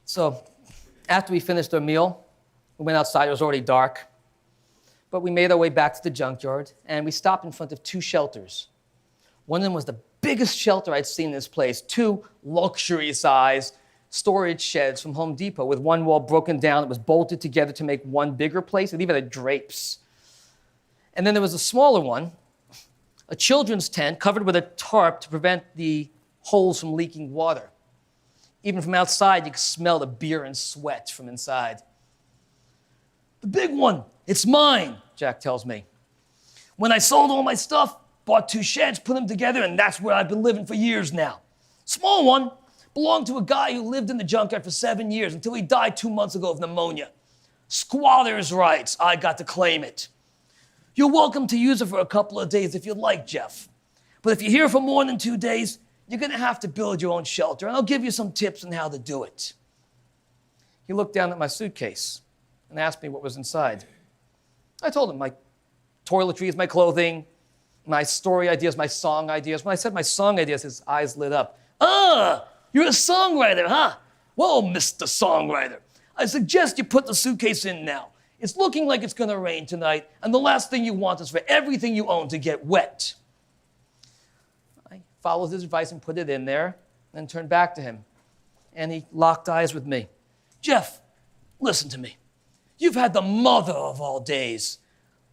So after we finished our meal, we went outside. It was already dark. But we made our way back to the junkyard, and we stopped in front of two shelters. One of them was the biggest shelter I'd seen in this place, two luxury-size storage sheds from Home Depot with one wall broken down. It was bolted together to make one bigger place. It even had drapes. And then there was a smaller one, a children's tent covered with a tarp to prevent the holes from leaking water. Even from outside, you could smell the beer and sweat from inside. The big one, it's mine, Jack tells me. When I sold all my stuff, bought two sheds, put them together, and that's where I've been living for years now. Small one belonged to a guy who lived in the junkyard for 7 years until he died 2 months ago of pneumonia. Squatter's rights, I got to claim it. You're welcome to use it for a couple of days if you'd like, Jeff. But if you're here for more than 2 days, you're gonna have to build your own shelter, and I'll give you some tips on how to do it. He looked down at my suitcase and asked me what was inside. I told him my toiletries, my clothing, my story ideas, my song ideas. When I said my song ideas, his eyes lit up. Ah, you're a songwriter, huh? Well, Mr. Songwriter, I suggest you put the suitcase in now. It's looking like it's gonna rain tonight, and the last thing you want is for everything you own to get wet. I followed his advice and put it in there, and turned back to him. And he locked eyes with me. Jeff, listen to me. You've had the mother of all days.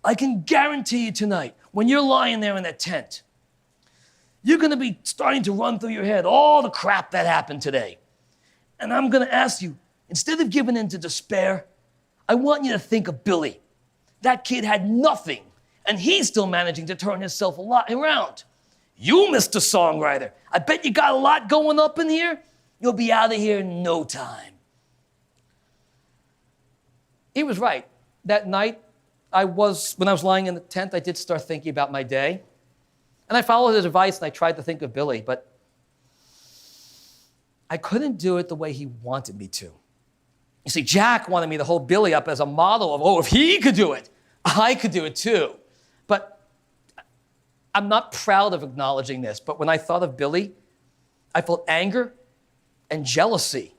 I can guarantee you tonight, when you're lying there in that tent, you're gonna be starting to run through your head all the crap that happened today. And I'm gonna ask you, instead of giving in to despair, I want you to think of Billy. That kid had nothing, and he's still managing to turn himself a lot around. You, Mr. Songwriter, I bet you got a lot going up in here. You'll be out of here in no time. He was right. That night, when I was lying in the tent, I did start thinking about my day. And I followed his advice, and I tried to think of Billy, but I couldn't do it the way he wanted me to. You see, Jack wanted me to hold Billy up as a model of, if he could do it, I could do it too. But I'm not proud of acknowledging this, but when I thought of Billy, I felt anger and jealousy.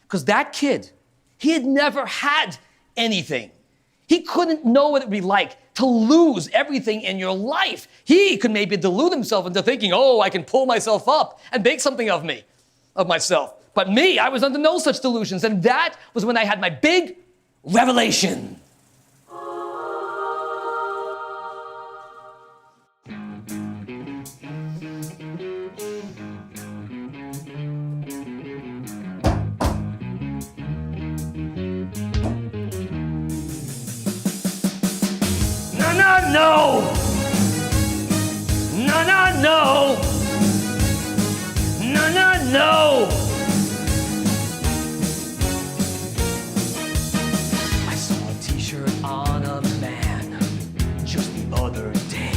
Because that kid, he had never had anything. He couldn't know what it would be like to lose everything in your life. He could maybe delude himself into thinking, I can pull myself up and make something of myself. But me, I was under no such delusions. And that was when I had my big revelation. No! No, no, no! No, no, no! I saw a t-shirt on a man just the other day.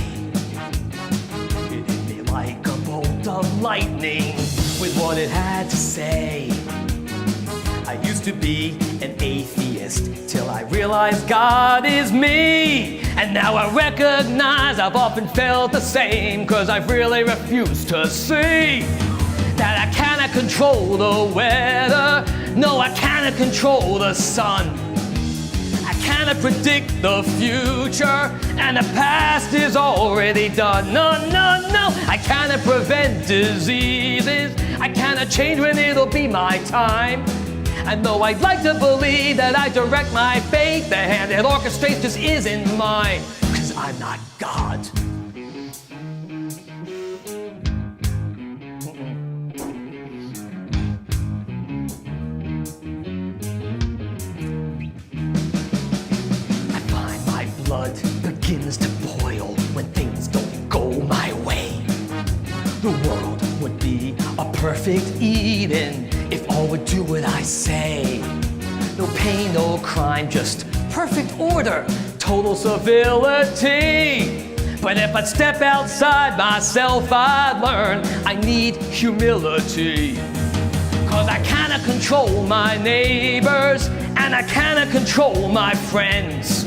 It hit me like a bolt of lightning with what it had to say. I used to be an atheist till I realized God is me. And now I recognize I've often felt the same, 'cause I've really refused to see that I cannot control the weather. No, I cannot control the sun. I cannot predict the future, and the past is already done. No, no, no, I cannot prevent diseases. I cannot change when it'll be my time. And though I'd like to believe that I direct my fate, the hand that orchestrates just isn't mine, 'cause I'm not God. I find my blood begins to boil when things don't go my way. The world would be a perfect Eden if all would do what I say. No pain, no crime, just perfect order, total civility. But if I'd step outside myself, I'd learn I need humility. 'Cause I cannot control my neighbors, and I cannot control my friends.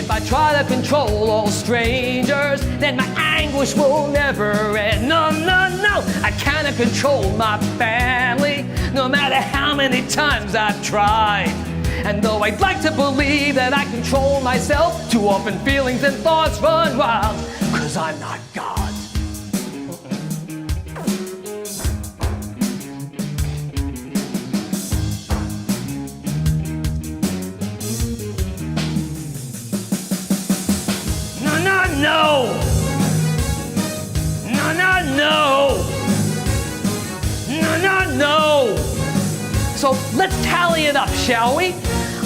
If I try to control all strangers, then my anguish will never end. No, no, no, I cannot control my family, no matter how many times I've tried. And though I'd like to believe that I control myself, too often feelings and thoughts run wild, 'cause I'm not God. No! No, no, no! No, no, no! So let's tally it up, shall we?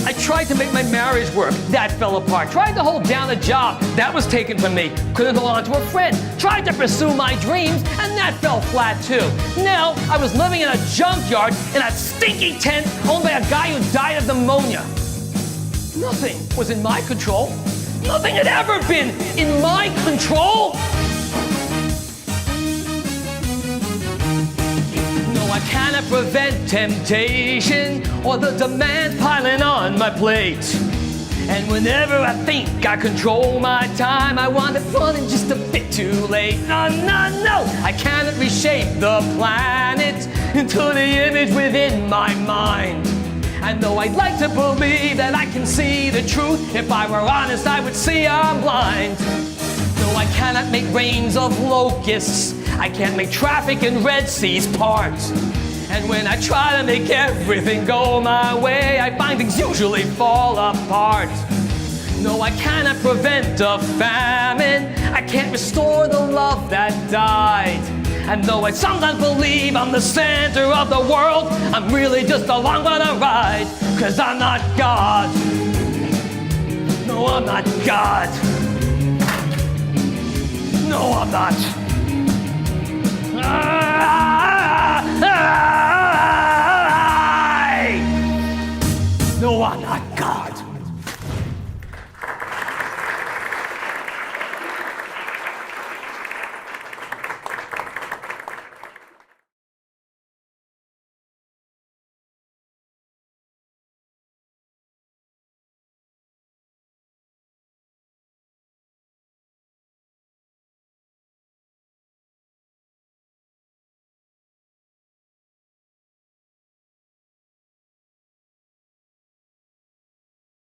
I tried to make my marriage work. That fell apart. Tried to hold down a job. That was taken from me. Couldn't hold on to a friend. Tried to pursue my dreams, and that fell flat too. Now, I was living in a junkyard in a stinky tent owned by a guy who died of pneumonia. Nothing was in my control. Nothing had ever been in my control. No, I cannot prevent temptation or the demand piling on my plate. And whenever I think I control my time, I wind up running just a bit too late. No, no, no, I cannot reshape the planet into the image within my mind. And though I'd like to believe that I can see the truth, if I were honest, I would see I'm blind. No, I cannot make rains of locusts. I can't make traffic in Red Seas part. And when I try to make everything go my way, I find things usually fall apart. No, I cannot prevent a famine. I can't restore the love that died. And though I sometimes believe I'm the center of the world, I'm really just along for the ride. 'Cause I'm not God. No, I'm not God. No, I'm not.